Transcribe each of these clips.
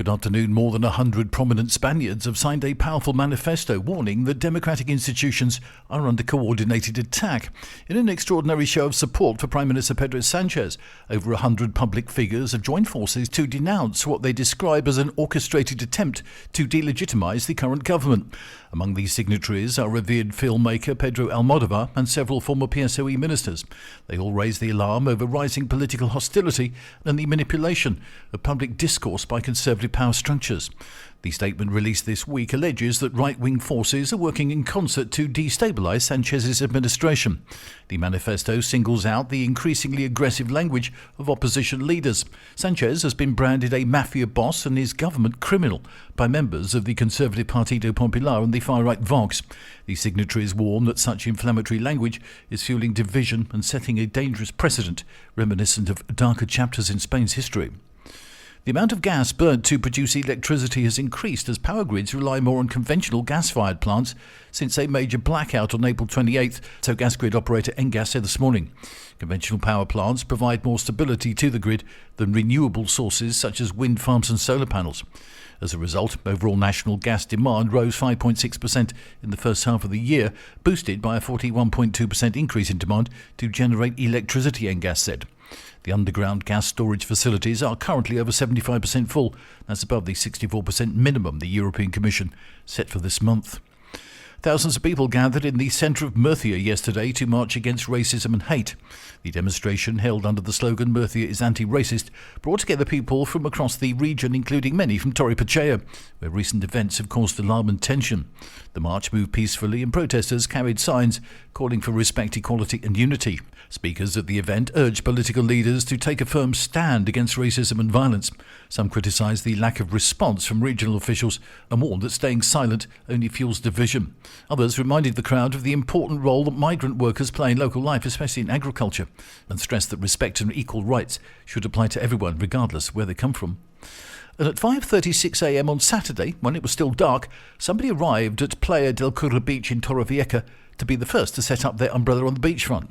Good afternoon. More than 100 prominent Spaniards have signed a powerful manifesto warning that democratic institutions are under coordinated attack. In an extraordinary show of support for Prime Minister Pedro Sanchez, over 100 public figures have joined forces to denounce what they describe as an orchestrated attempt to delegitimize the current government. Among these signatories are revered filmmaker Pedro Almodóvar and several former PSOE ministers. They all raise the alarm over rising political hostility and the manipulation of public discourse by conservative power structures. The statement released this week alleges that right-wing forces are working in concert to destabilise Sanchez's administration. The manifesto singles out the increasingly aggressive language of opposition leaders. Sanchez has been branded a mafia boss and his government criminal by members of the Conservative Partido Popular and the far-right Vox. The signatories warn that such inflammatory language is fueling division and setting a dangerous precedent reminiscent of darker chapters in Spain's history. The amount of gas burnt to produce electricity has increased as power grids rely more on conventional gas-fired plants since a major blackout on April 28th, so gas grid operator Engas said this morning. Conventional power plants provide more stability to the grid than renewable sources such as wind farms and solar panels. As a result, overall national gas demand rose 5.6% in the first half of the year, boosted by a 41.2% increase in demand to generate electricity, Engas said. The underground gas storage facilities are currently over 75% full. That's above the 64% minimum the European Commission set for this month. Thousands of people gathered in the centre of Murcia yesterday to march against racism and hate. The demonstration, held under the slogan "Murcia is anti-racist," brought together people from across the region, including many from Torre-Pacheco, where recent events have caused alarm and tension. The march moved peacefully and protesters carried signs calling for respect, equality and unity. Speakers at the event urged political leaders to take a firm stand against racism and violence. Some criticised the lack of response from regional officials and warned that staying silent only fuels division. Others reminded the crowd of the important role that migrant workers play in local life, especially in agriculture, and stressed that respect and equal rights should apply to everyone, regardless where they come from. And at 5:36 a.m. on Saturday, when it was still dark, somebody arrived at Playa del Cura beach in Torrevieja to be the first to set up their umbrella on the beachfront.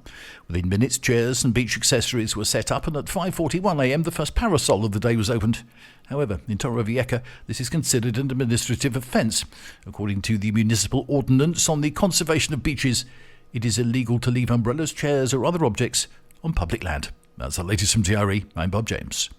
Within minutes, chairs and beach accessories were set up, and at 5:41 a.m. the first parasol of the day was opened. However, in Torrevieja, this is considered an administrative offence. According to the municipal ordinance on the conservation of beaches, it is illegal to leave umbrellas, chairs or other objects on public land. That's the latest from TRE. I'm Bob James.